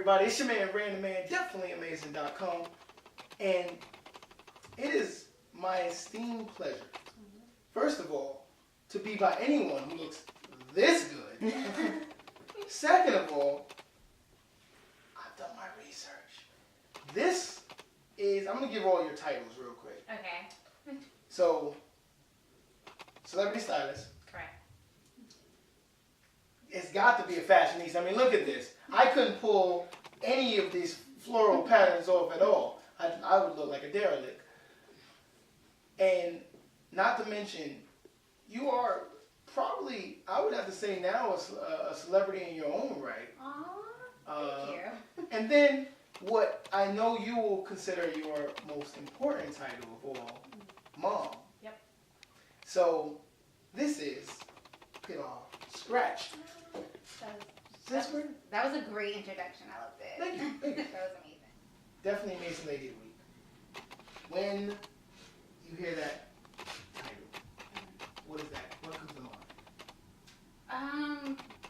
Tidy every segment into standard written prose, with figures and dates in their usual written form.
everybody? It's your man, Random Man, DefinitelyAmazing.com. And it is my esteemed pleasure, first of all, to be by anyone who looks this good. Second of all, I've done my research. This is, I'm going to give all your titles real quick. Okay. So, Celebrity Stylist. Correct. It's got to be a fashionista. I mean, look at this. I couldn't pull any of these floral patterns off at all. I would look like a derelict. And not to mention, you are probably, I would have to say now, a celebrity in your own right. Aww, thank you. And then, what I know you will consider your most important title of all, Mom. Yep. So, this is Pilar Scratch. That was a great introduction. I loved it. Thank you. Thank you. That was amazing. Definitely Amazing Lady of the Week. When you hear that title, what is that? What comes to mind?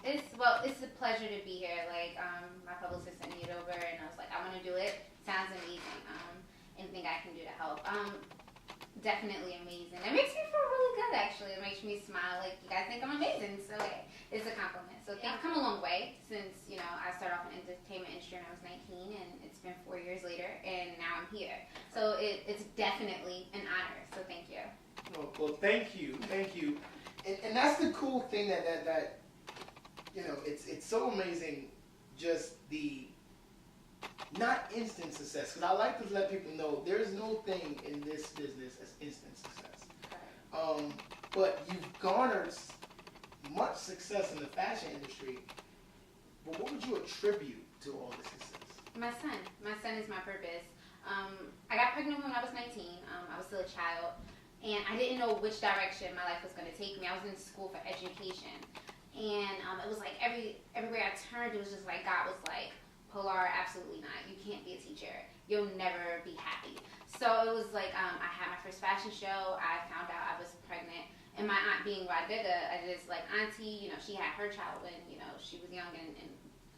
It's a pleasure to be here. Like, my publicist sent me it over, and I was like, I want to do it. Sounds amazing. Anything I can do to help. Definitely amazing. It makes me feel really good, actually. It makes me smile. Like, you guys think I'm amazing, so hey, it's a compliment. So things come a long way since, you know, I started off in the entertainment industry when I was 19, and it's been 4 years later, and now I'm here. So it's definitely an honor. So thank you. Well, thank you. Thank you. And that's the cool thing that you know, it's so amazing, just the not instant success, because I like to let people know there is no thing in this business as instant success. But you've garnered much success in the fashion industry. But what would you attribute to all this success? My son. My son is my purpose. I got pregnant when I was 19. I was still a child, and I didn't know which direction my life was going to take me. I was in school for education, and it was like everywhere I turned, it was just like God was like, Pilar, absolutely not. You can't be a teacher. You'll never be happy. So it was like I had my first fashion show. I found out I was pregnant. And my aunt being Rah Digga, I just like, auntie, you know, she had her child when, you know, she was young and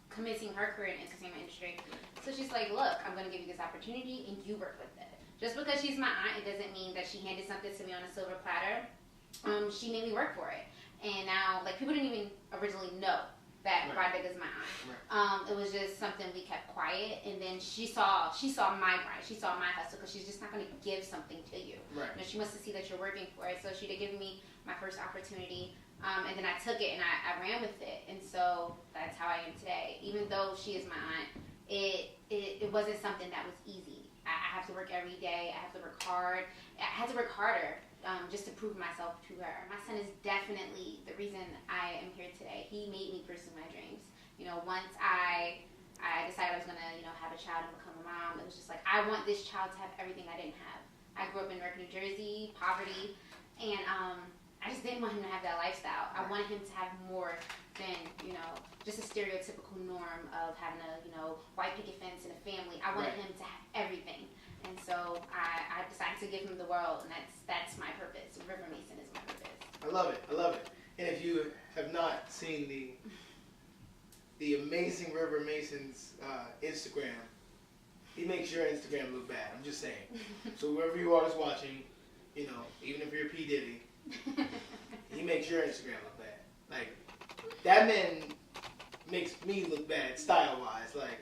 commencing her career in the entertainment industry. So she's like, look, I'm going to give you this opportunity and you work with it. Just because she's my aunt, it doesn't mean that she handed something to me on a silver platter. She made me work for it. And now, like, people didn't even originally know that Rah Digga is my aunt. Right. It was just something we kept quiet, and then she saw my grind, she saw my hustle, because she's just not going to give something to you. Right. You know, she wants to see that you're working for it. So she did give me my first opportunity, and then I took it and I ran with it, and so that's how I am today. Even though she is my aunt, it wasn't something that was easy. I have to work every day. I have to work hard. I had to work harder. Just to prove myself to her. My son is definitely the reason I am here today. He made me pursue my dreams. You know, once I decided I was going to, you know, have a child and become a mom, it was just like, I want this child to have everything I didn't have. I grew up in Newark, New Jersey, poverty, and I just didn't want him to have that lifestyle. I wanted him to have more than, you know, just a stereotypical norm of having a, you know, white picket fence and a family. I wanted him to have everything. And so I decided to give him the world, and that's my purpose. River Mason is my purpose. I love it. I love it. And if you have not seen the amazing River Mason's Instagram, he makes your Instagram look bad. I'm just saying. So whoever you are that's watching, you know, even if you're P. Diddy, he makes your Instagram look bad. Like, that man makes me look bad style-wise. Like,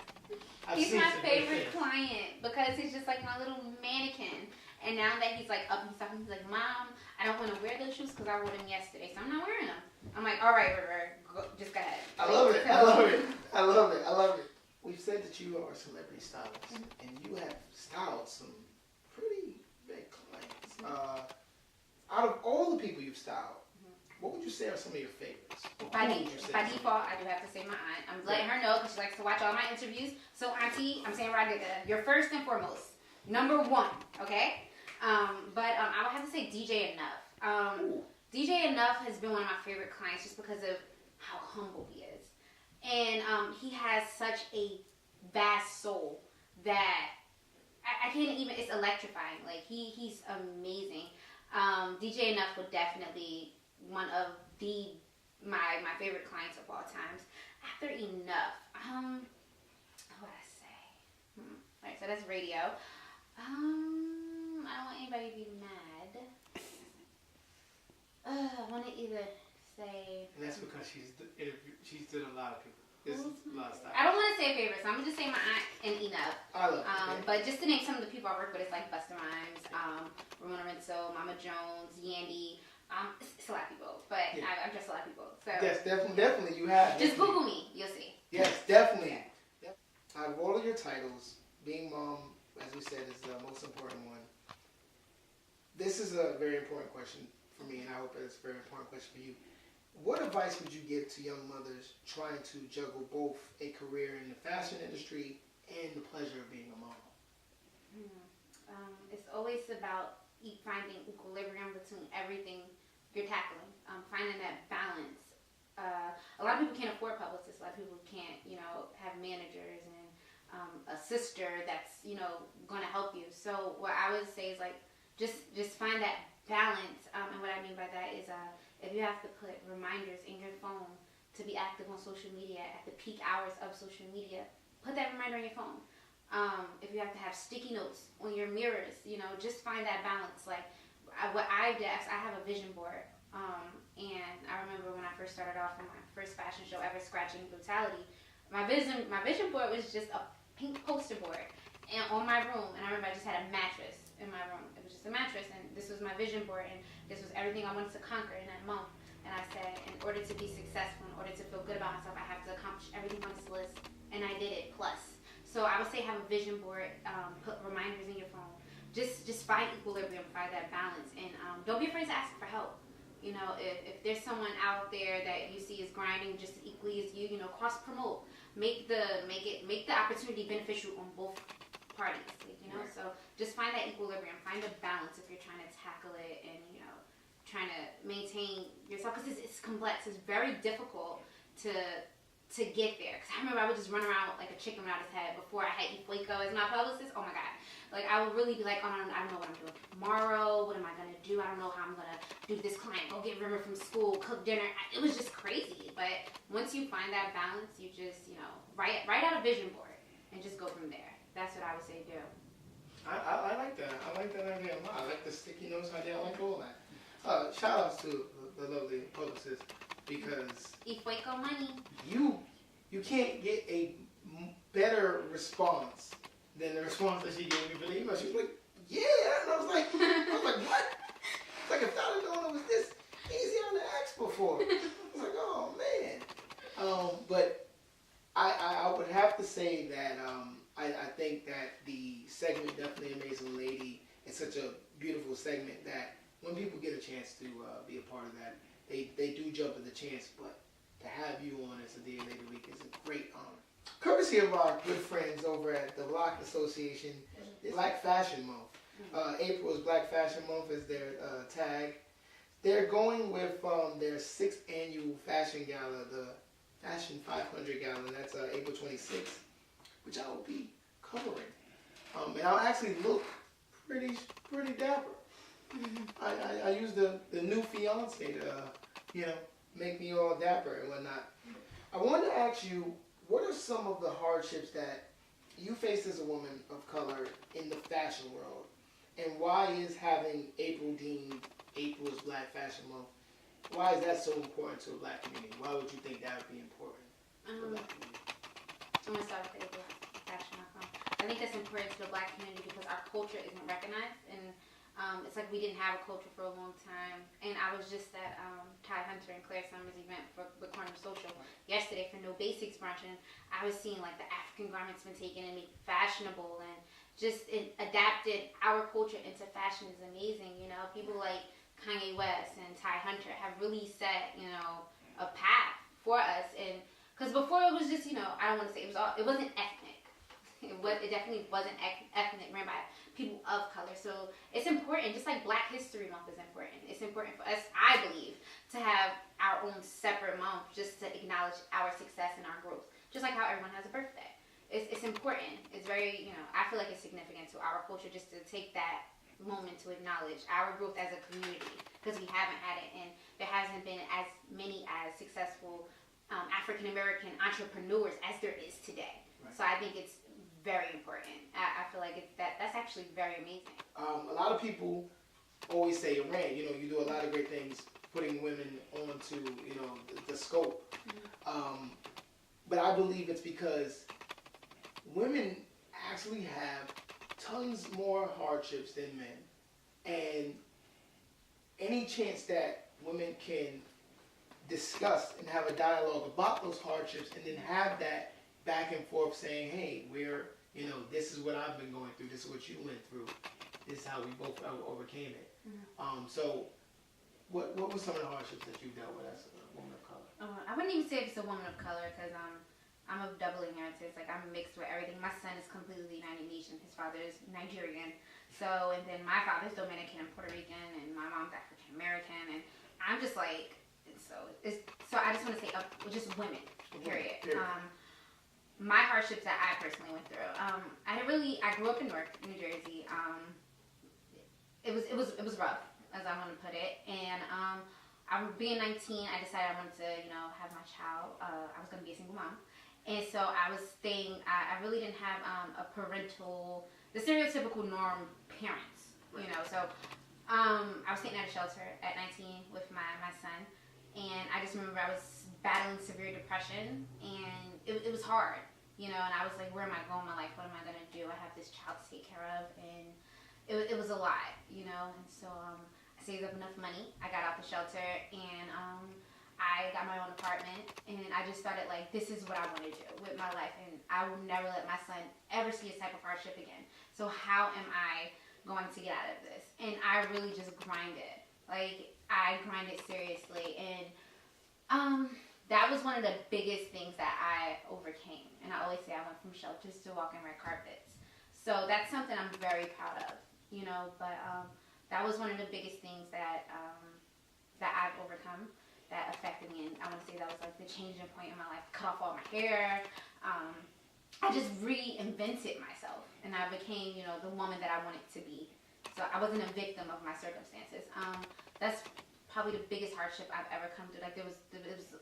he's my favorite client because he's just like my little mannequin. And now that he's like up and stuff, he's like, Mom, I don't want to wear those shoes because I wore them yesterday, so I'm not wearing them. I'm like, all right, River, just go ahead. I love it. I love it. I love it. I love it. We've said that you are a celebrity stylist, and you have styled some pretty big clients. Out of all the people you've styled, what would you say are some of your favorites? By default, I do have to say my aunt. I'm letting her know because she likes to watch all my interviews. So, Auntie, I'm saying Rah Digga. You're first and foremost. Number one, okay? But I would have to say DJ Enough. DJ Enough has been one of my favorite clients just because of how humble he is. And he has such a vast soul that I can't even, it's electrifying. Like, he's amazing. DJ Enough would definitely one of my favorite clients of all times. After Enough, who Alright, so that's radio. I don't want anybody to be mad. I want to either say... And that's because she's did a lot of people. There's a lot of stuff. I don't want to say favorites, so I'm going to just say my aunt and Enough. I love it. But just to name some of the people I work with, it's like Busta Rhymes, Ramona Rinso, Mama Jones, Yandy. It's a lot of people, but yeah. I'm just a lot of people. So yes, definitely you have. Just Google me, you'll see. Yes, definitely. Yep. Out of all of your titles, being mom, as we said, is the most important one. This is a very important question for me, and I hope it's a very important question for you. What advice would you give to young mothers trying to juggle both a career in the fashion industry and the pleasure of being a mom? It's always about finding equilibrium between everything you're tackling, finding that balance. A lot of people can't afford publicists. A lot of people can't, have managers and a sister that's, going to help you. So what I would say is just find that balance. And what I mean by that is if you have to put reminders in your phone to be active on social media at the peak hours of social media, put that reminder in your phone. If you have to have sticky notes on your mirrors, just find that balance. What I did, I have a vision board. And I remember when I first started off in my first fashion show ever, Scratching Brutality, my vision board was just a pink poster board and on my room. And I remember I just had a mattress in my room. It was just a mattress, and this was my vision board, and this was everything I wanted to conquer in that month. And I said, in order to be successful, in order to feel good about myself, I have to accomplish everything on this list, and I did it plus. So I would say have a vision board, put reminders in your phone. Just find equilibrium, find that balance, and don't be afraid to ask for help. If there's someone out there that you see is grinding just as equally as you, cross promote, make the opportunity beneficial on both parties. Right. So just find that equilibrium, find a balance if you're trying to tackle it and trying to maintain yourself, because it's complex. It's very difficult to get there. Because I remember I would just run around like a chicken without his head before I had Efueko as my publicist. Oh my God. I would really be like, oh, I don't know what I'm doing tomorrow. What am I going to do? I don't know how I'm going to do this client. Go get River from school, cook dinner. It was just crazy. But once you find that balance, you just, write out a vision board and just go from there. That's what I would say do. I like that. I like that idea a lot. I like the sticky notes idea. I like all that. Shout outs to the lovely publicist, because Efueko money. You can't get a better response than the response that she gave me for the email. She was like, yeah, and I was like, what? It's like, if I'd have known it was this easy, I would have asked before. I was like, oh man. But I would have to say that I think that the segment Definitely Amazing Lady is such a beautiful segment that when people get a chance to be a part of that, they do jump at the chance. But to have you on as a Dear Lady Week is a great honor. Courtesy of our good friends over at the Block Association, Black Fashion Month. April is Black Fashion Month as their tag. They're going with their 6th annual fashion gala, the Fashion 500 Gala. That's April 26th, which I will be covering. And I'll actually look pretty dapper. I use the new fiance to, make me all dapper and whatnot. I wanted to ask you, what are some of the hardships that you face as a woman of color in the fashion world? And why is having April deemed April's Black Fashion Month, why is that so important to a Black community? Why would you think that would be important to the Black community? I'm going to start with the April Fashion Month. I think that's important to the Black community because our culture isn't recognized, and it's like we didn't have a culture for a long time. And I was just at Ty Hunter and Claire Summers' event for the Corner Social yesterday for No Basics brunch, and I was seeing the African garments been taken and made fashionable, and just adapted our culture into fashion is amazing. People like Kanye West and Ty Hunter have really set a path for us, and because before it was just I don't want to say it wasn't ethnic. It definitely wasn't ethnic, ran by people of color. So it's important, just like Black History Month is important. It's important for us, I believe, to have our own separate month just to acknowledge our success and our growth. Just like how everyone has a birthday. It's important. It's very, I feel like it's significant to our culture just to take that moment to acknowledge our growth as a community, because we haven't had it, and there hasn't been as many as successful African American entrepreneurs as there is today. Right. So I think it's very important. I feel like that's actually very amazing. A lot of people always say, Rand, you know, you do a lot of great things putting women onto, you know, the scope. But I believe it's because women actually have tons more hardships than men. And any chance that women can discuss and have a dialogue about those hardships and then have that back and forth saying, hey, you know, this is what I've been going through, this is what you went through, this is how we both overcame it. So what were some of the hardships that you dealt with as a woman of color? I wouldn't even say it's a woman of color because I'm of double heritage. Like, I'm mixed with everything. My son is completely United Nation. His father is Nigerian. So, and then my father's Dominican and Puerto Rican, and my mom's African American, and I'm just like, so I just want to say, just women, period. My hardships that I personally went through. I grew up in Newark, New Jersey. It was rough, as I want to put it, and being 19, I decided I wanted to, you know, have my child. I was going to be a single mom. And so I was staying, I really didn't have the stereotypical norm parents, you know. So I was staying at a shelter at 19 with my son. And I just remember I was battling severe depression. And it was hard, you know. And I was like, where am I going in my life? What am I going to do? I have this child to take care of. And it was a lot, you know. And so I saved up enough money. I got out the shelter and I got my own apartment, and I just started like, this is what I want to do with my life, and I will never let my son ever see this type of hardship again. So how am I going to get out of this? And I really just grinded. Like, I grinded seriously, and that was one of the biggest things that I overcame. And I always say I went from shelters to walking red carpets. So that's something I'm very proud of, you know, but that was one of the biggest things that I've overcome that affected me, and I want to say that was like the changing point in my life. Cut off all my hair. I just reinvented myself, and I became, you know, the woman that I wanted to be. So I wasn't a victim of my circumstances. That's probably the biggest hardship I've ever come through. Like, it was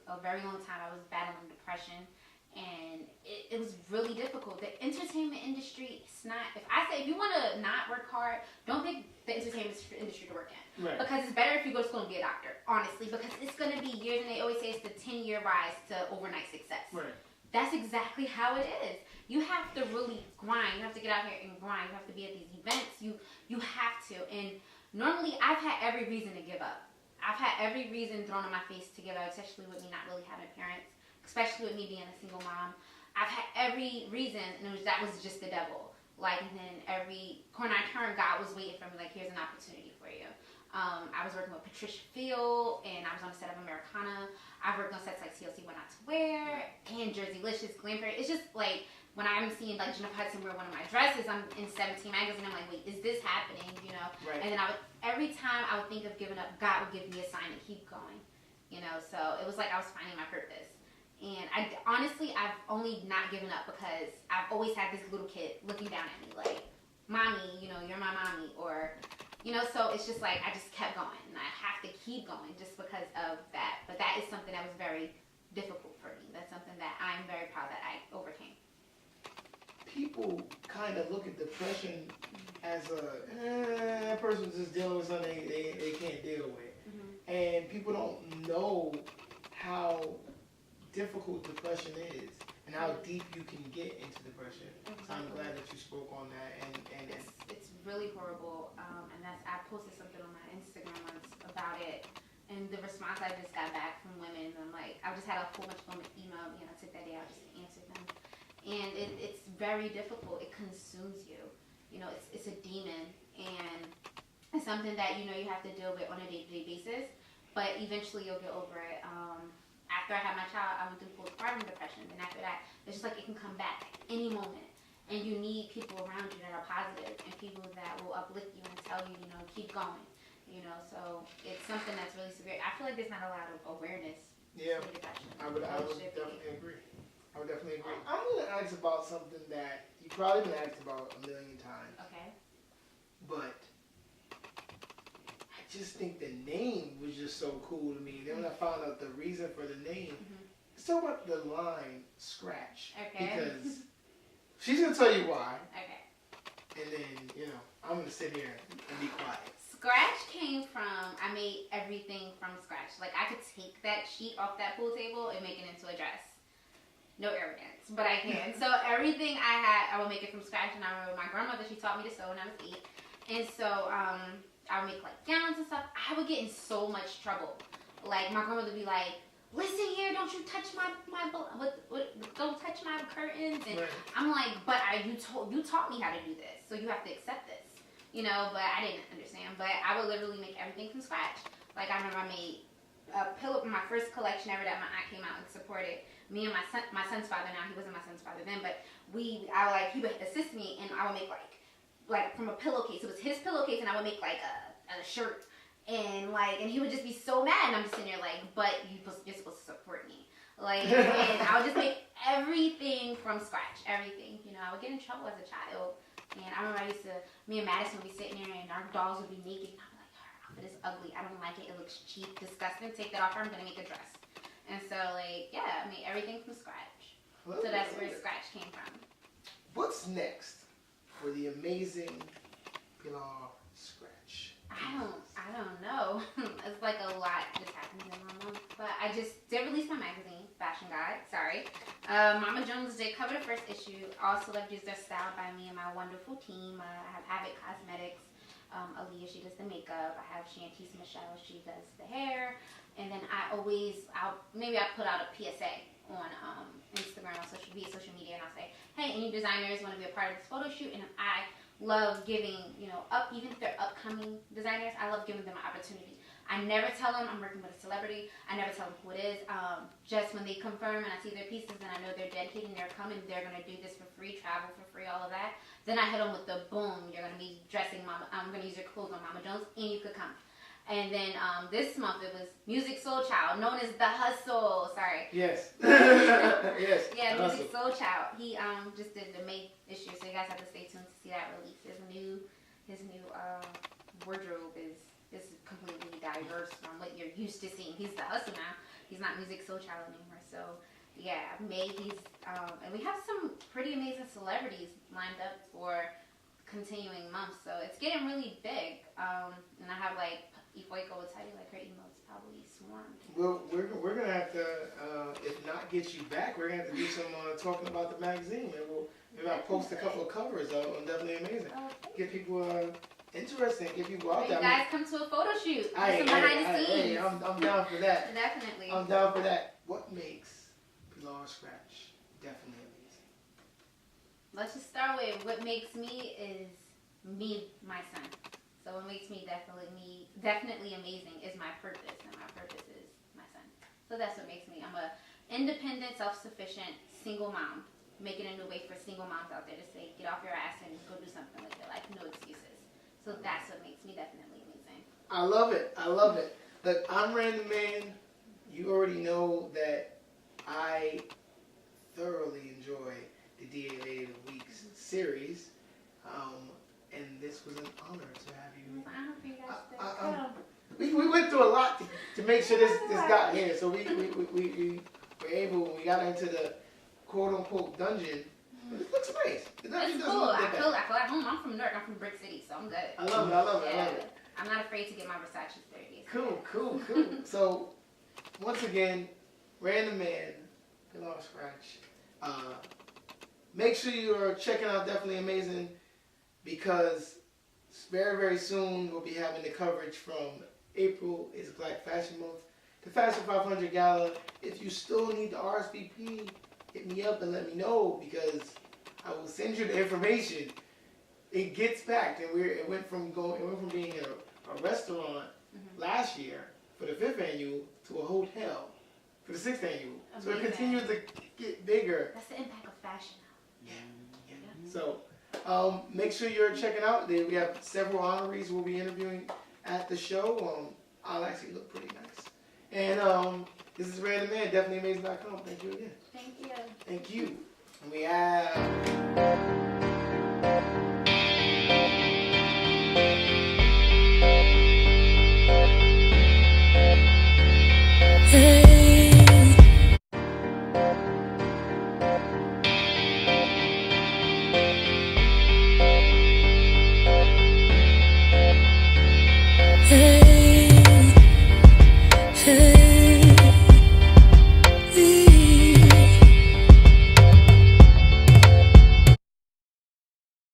a very long time I was battling depression, and it was really difficult. The entertainment industry, it's not, if you want to not work hard, don't pick the entertainment industry to work in. Right. Because it's better if you go to school and be a doctor, honestly, because it's going to be years, and they always say it's the 10-year rise to overnight success. Right. That's exactly how it is. You have to really grind. You have to get out here and grind. You have to be at these events. You have to. And normally, I've had every reason to give up. I've had every reason thrown in my face to give up, especially with me not really having parents, especially with me being a single mom. I've had every reason, and that was just the devil. Like, and then every corner I turned, God was waiting for me, like, here's an opportunity for you. I was working with Patricia Field, and I was on the set of Americana. I've worked on sets like TLC What Not to Wear, and Jerseylicious, Glam Parade. It's just like, when I'm seeing like Jennifer Hudson wear one of my dresses, I'm in 17 magazine, I'm like, wait, is this happening, you know? Right. And then every time I would think of giving up, God would give me a sign to keep going, you know? So it was like I was finding my purpose. And honestly, I've only not given up because I've always had this little kid looking down at me like, mommy, you know, you're my mommy, or, you know, so it's just like, I just kept going, and I have to keep going just because of that. But that is something that was very difficult for me. That's something that I'm very proud that I overcame. People kind of look at depression as that person's just dealing with something they can't deal with. And people don't know how difficult depression is and how deep you can get into depression. Exactly. So I'm glad that you spoke on that. And it's really horrible. And I posted something on my Instagram once about it. And the response I just got back from women, I'm like, I just had a whole bunch of women email me, and I took that day out just to answer them. And it's very difficult. It consumes you. You know, it's a demon, and it's something that, you know, you have to deal with on a day-to-day basis. But eventually you'll get over it. After I had my child, I went through postpartum depression, and after that, it's just like it can come back any moment. And you need people around you that are positive, and people that will uplift you and tell you, you know, keep going. You know, so it's something that's really severe. I feel like there's not a lot of awareness. Yeah, to depression. I would definitely agree. I would definitely agree. I'm going to ask about something that you probably been asked about a million times. Okay. But I just think the name was just so cool to me. Then when I found out the reason for the name, let's talk about the line Scratch. Okay. Because She's gonna tell you why. Okay. And then, I'm gonna sit here and be quiet. Scratch came from, I made everything from scratch. Like, I could take that sheet off that pool table and make it into a dress. No arrogance, but I can. So everything I had, I would make it from scratch. And I remember my grandmother, she taught me to sew when I was 8. And so I would make like gowns and stuff. I would get in so much trouble. Like, my grandmother would be like, listen here, don't you touch my don't touch my curtains. And right. I'm like, but you taught me how to do this, so you have to accept this. But I didn't understand. But I would literally make everything from scratch. Like, I remember I made a pillow, my first collection ever that my aunt came out and supported. Me and my son's father now, he wasn't my son's father then, but he would assist me, and I would make like from a pillowcase. It was his pillowcase, and I would make like a shirt. And he would just be so mad, and I'm just sitting there like, but you're supposed to support me. Like, and I would just make everything from scratch, everything. I would get in trouble as a child. And I remember me and Madison would be sitting there, and our dolls would be naked. And I'm like, her outfit is ugly. I don't like it. It looks cheap, disgusting. Take that off her. I'm going to make a dress. And so, I made everything from scratch. So that's where scratch came from. What's next for the amazing Pilar Scratch? I don't know. It's like a lot just happens in 1 month. But I just did release my magazine, Fashion Guide. Sorry. Mama Jones did cover the first issue. All celebrities are styled by me and my wonderful team. I have Abbott Cosmetics. Aaliyah, she does the makeup. I have Shantice Michelle, she does the hair. And then I'll put out a PSA on Instagram or social media, and I'll say, hey, any designers want to be a part of this photo shoot? And I love giving, even if they're upcoming designers, I love giving them an opportunity. I never tell them I'm working with a celebrity. I never tell them who it is. Just when they confirm and I see their pieces and I know they're dedicated and they're coming, they're going to do this for free, travel for free, all of that. Then I hit them with the boom, you're going to be dressing Mama, I'm going to use your clothes on Mama Jones, and you could come. And then this month it was Music Soul Child, known as The Hustle. Sorry. Yes. Yes. Yeah, Music Soul Child. He just did the May issue, so you guys have to stay tuned to see that release. His new wardrobe is completely diverse from what you're used to seeing. He's The Hustle now. He's not Music Soul Child anymore. So yeah, May he's and we have some pretty amazing celebrities lined up for continuing months. So it's getting really big. And I have Ifoiko will tell you, her email's probably swarmed. Well, we're gonna have to, if not get you back, we're gonna have to do some talking about the magazine, and maybe I'll post a couple of covers on Definitely Amazing. Get people interested, get people out there. You guys come to a photo shoot. Some behind the scenes. I'm down for that. Definitely. I'm down for that. What makes Pilar Scratch definitely amazing? Let's just start with what makes me is me, my son. So what makes me definitely amazing is my purpose, and my purpose is my son. So that's what makes me. I'm a independent, self-sufficient, single mom, making a new way for single moms out there to say, get off your ass and go do something with your life, no excuses. So that's what makes me definitely amazing. I love it. Look, I'm Random Man. You already know that I thoroughly enjoy the DA Lady of the Week's series. And this was an honor to have you. It was an honor for you guys to we went through a lot to make sure this got here. So we were able, when we got into the quote unquote dungeon. It looks nice. It's cool. I feel like home. I'm from New York. I'm from Brick City, so I'm good. I love it. I'm not afraid to get my Versace dirty. Cool. So once again, Random Man, Pilar Scratch. Make sure you are checking out Definitely Amazing, because very, very soon we'll be having the coverage from April is Black Fashion Month, the Fashion 500 Gala. If you still need the RSVP, hit me up and let me know, because I will send you the information. It gets packed, and it went from being a restaurant last year for the 5th annual to a hotel for the 6th annual. So it continues to get bigger. That's the impact of fashion now. Yeah. So make sure you're checking out. We have several honorees we'll be interviewing at the show. I'll actually look pretty nice. And this is Random Man, DefinitelyAmazing.com. Thank you again. Thank you. And we have... Hey. Hey.